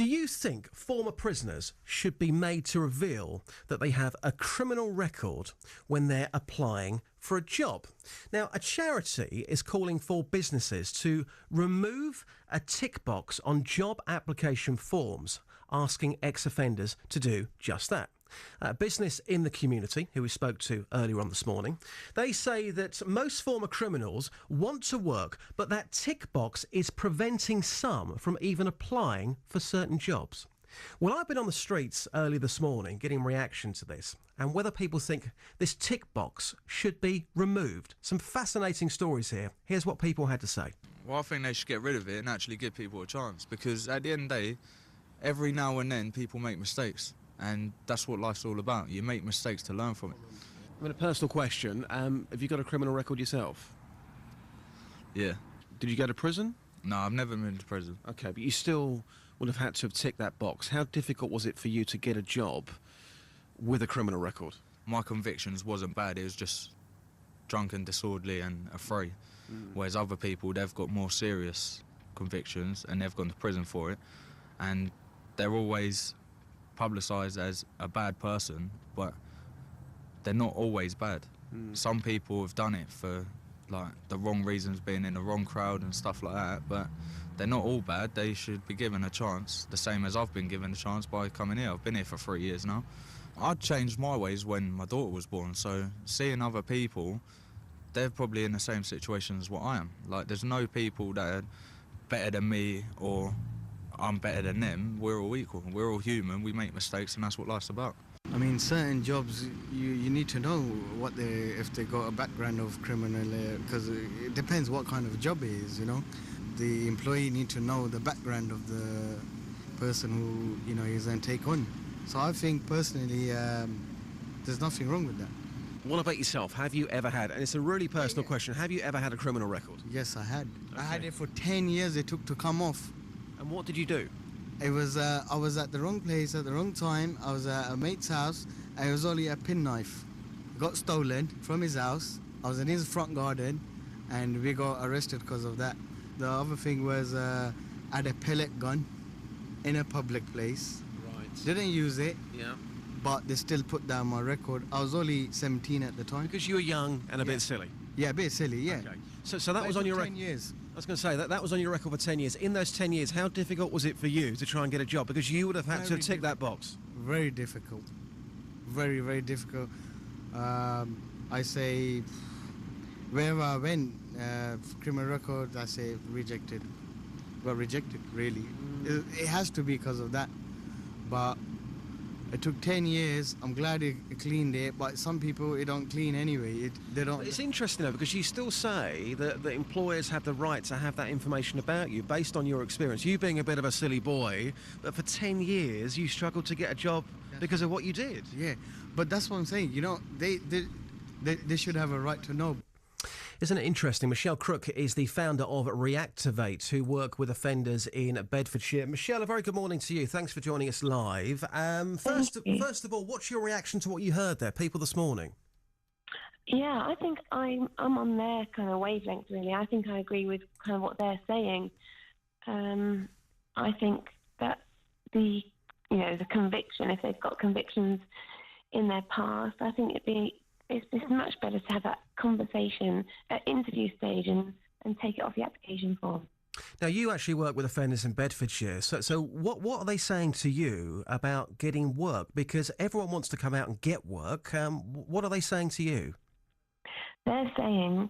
Do you think former prisoners should be made to reveal that they have a criminal record when they're applying for a job? Now, a charity is calling for businesses to remove a tick box on job application forms, asking ex-offenders to do just that. Business in the Community, who we spoke to earlier on this morning, they say that most former criminals want to work, but that tick box is preventing some from even applying for certain jobs. Well, I've been on the streets early this morning getting reaction to this and whether people think this tick box should be removed. Some fascinating stories here. Here's what people had to say. Well, I think they should get rid of it and actually give people a chance, because at the end of the day, every now and then people make mistakes. And that's what life's all about. You make mistakes to learn from it. I mean, a personal question. Have you got a criminal record yourself? Yeah. Did you go to prison? No, I've never been to prison. OK, but you still would have had to have ticked that box. How difficult was it for you to get a job with a criminal record? My convictions wasn't bad. It was just drunk and disorderly and afraid. Whereas other people, they've got more serious convictions and they've gone to prison for it. And they're always publicised as a bad person, but they're not always bad. Some people have done it for like the wrong reasons, being in the wrong crowd and stuff like that, but they're not all bad. They should be given a chance, the same as I've been given a chance by coming here. I've been here for 3 years now. I changed my ways when my daughter was born, so seeing other people, they're probably in the same situation as what I am. Like, there's no people that are better than me or I'm better than them. We're all equal. We're all human. We make mistakes, and that's what life's about. I mean, certain jobs you need to know what if they got a background of criminal, because it depends what kind of job it is. You know, the employee need to know the background of the person who he's going to take on. So I think personally, there's nothing wrong with that. What about yourself? Have you ever had, and it's a really personal question, have you ever had a criminal record? Yes, I had. Okay. I had it for 10 years. It took to come off. And what did you do? It was I was at the wrong place at the wrong time. I was at a mate's house, and it was only a penknife. Got stolen from his house. I was in his front garden, and we got arrested because of that. The other thing was I had a pellet gun in a public place. Right. Didn't use it. Yeah. But they still put down my record. I was only 17 at the time. Because you were young and a bit silly. Yeah, a bit silly. Yeah. Okay. So that was on your record. 10 years. I was going to say that was on your record for 10 years. In those 10 years, how difficult was it for you to try and get a job? Because you would have had to tick that box. Very difficult. Very, very difficult. I say, wherever I went, criminal record, I say rejected. Well, rejected, really. It has to be because of that. But it took 10 years. I'm glad it cleaned it, but some people, it don't clean anyway. They don't. It's interesting, though, because you still say that the employers have the right to have that information about you based on your experience. You being a bit of a silly boy, but for 10 years you struggled to get a job because of what you did. Yeah, but that's what I'm saying. They should have a right to know. Isn't it interesting? Michelle Crook is the founder of Reactiv8, who work with offenders in Bedfordshire. Michelle, a very good morning to you. Thanks for joining us live. First of all, what's your reaction to what you heard there, people this morning? Yeah, I think I'm on their kind of wavelength, really. I think I agree with kind of what they're saying. I think that the conviction, if they've got convictions in their past, I think it's much better to have that conversation at interview stage and take it off the application form. Now, you actually work with offenders in Bedfordshire. So what are they saying to you about getting work? Because everyone wants to come out and get work. What are they saying to you? They're saying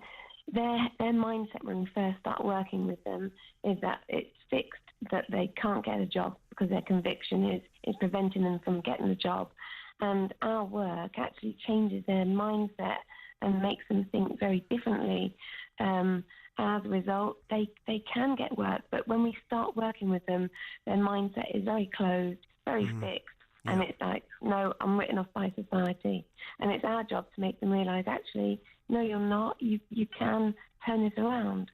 their mindset when we first start working with them is that it's fixed, that they can't get a job because their conviction is preventing them from getting a job. And our work actually changes their mindset and makes them think very differently. As a result, they can get work, but when we start working with them, their mindset is very closed, very fixed, and it's like, no, I'm written off by society. And it's our job to make them realise, actually, no, you're not. You can turn this around.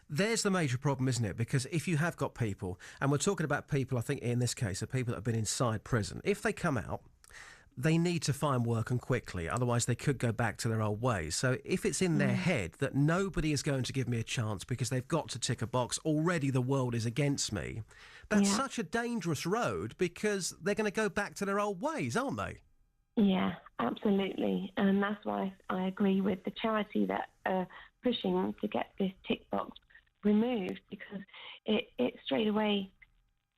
There's the major problem, isn't it? Because if you have got people, and we're talking about people, I think in this case, are people that have been inside prison, if they come out, they need to find work and quickly, otherwise they could go back to their old ways. So if it's in their head that nobody is going to give me a chance because they've got to tick a box, already the world is against me, That's Yeah. such a dangerous road because they're going to go back to their old ways, aren't they? Yeah, absolutely. And that's why I agree with the charity that are pushing to get this tick box removed, because it straight away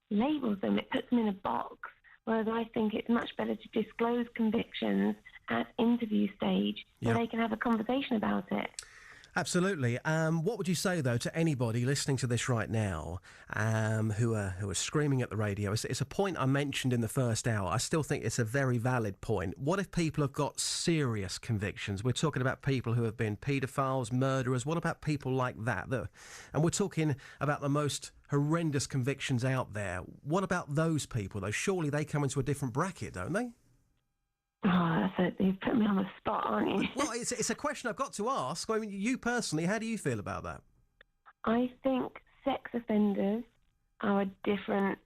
labels them, it puts them in a box, whereas I think it's much better to disclose convictions at interview stage so Yeah. they can have a conversation about it. Absolutely. What would you say, though, to anybody listening to this right now who are screaming at the radio? It's a point I mentioned in the first hour. I still think it's a very valid point. What if people have got serious convictions? We're talking about people who have been paedophiles, murderers. What about people like that? And we're talking about the most horrendous convictions out there. What about those people, though? Surely they come into a different bracket, don't they? Oh, you've put me on the spot, aren't you? Well, it's a question I've got to ask. I mean, you personally, how do you feel about that? I think sex offenders are a different...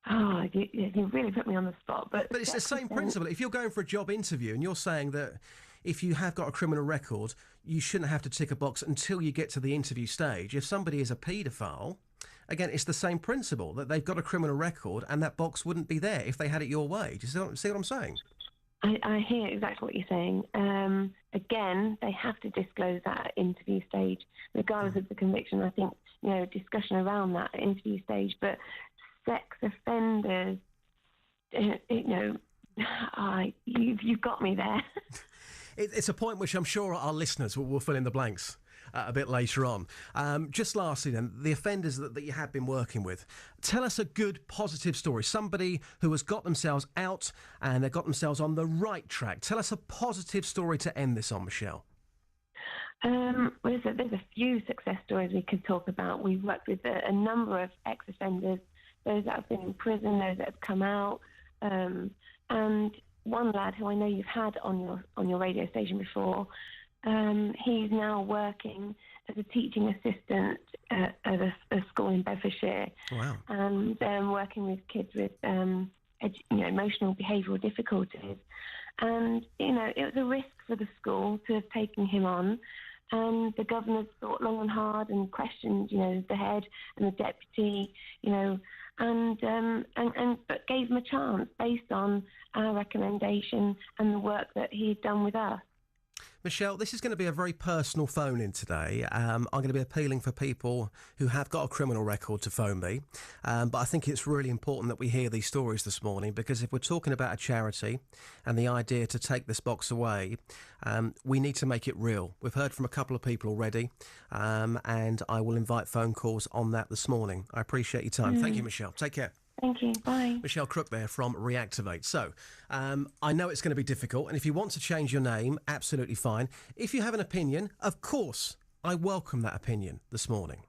Oh, you really put me on the spot. But it's the same principle. If you're going for a job interview and you're saying that if you have got a criminal record, you shouldn't have to tick a box until you get to the interview stage. If somebody is a paedophile, again, it's the same principle, that they've got a criminal record and that box wouldn't be there if they had it your way. Do you see what I'm saying? I hear exactly what you're saying. Again, they have to disclose that at interview stage, regardless of the conviction. I think, discussion around that at interview stage. But sex offenders, you've got me there. It's a point which I'm sure our listeners will fill in the blanks a bit later on. Just lastly then, the offenders that you have been working with, tell us a good positive story, somebody who has got themselves out and they've got themselves on the right track. Tell us a positive story to end this on, Michelle. There's a few success stories we could talk about. We've worked with a number of ex-offenders, those that have been in prison, those that have come out, and one lad who I know you've had on your radio station before. He's now working as a teaching assistant at a school in Bedfordshire. Wow. And working with kids with emotional behavioural difficulties. And, it was a risk for the school to have taken him on. And the governors thought long and hard and questioned, the head and the deputy, but gave him a chance based on our recommendation and the work that he'd done with us. Michelle, this is going to be a very personal phone-in today. I'm going to be appealing for people who have got a criminal record to phone me. But I think it's really important that we hear these stories this morning, because if we're talking about a charity and the idea to take this box away, we need to make it real. We've heard from a couple of people already, and I will invite phone calls on that this morning. I appreciate your time. Thank you, Michelle. Take care. Thank you. Bye. Michelle Crook there from Reactiv8. So, I know it's going to be difficult, and if you want to change your name, absolutely fine. If you have an opinion, of course, I welcome that opinion this morning.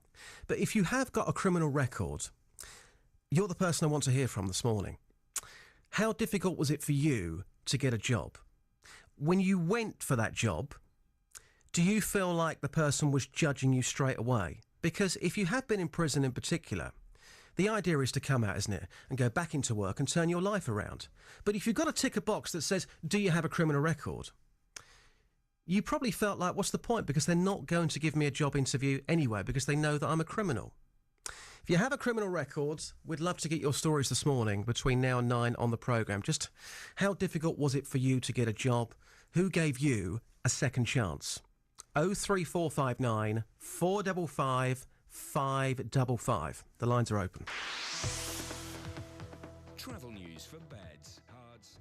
But if you have got a criminal record, you're the person I want to hear from this morning. How difficult was it for you to get a job? When you went for that job, do you feel like the person was judging you straight away? Because if you have been in prison in particular, the idea is to come out, isn't it, and go back into work and turn your life around. But if you've got to tick a box that says, do you have a criminal record? You probably felt like, what's the point? Because they're not going to give me a job interview anyway, because they know that I'm a criminal. If you have a criminal record, we'd love to get your stories this morning between now and 9 on the programme. Just how difficult was it for you to get a job? Who gave you a second chance? 03459 455 555. The lines are open. Travel news for beds, cards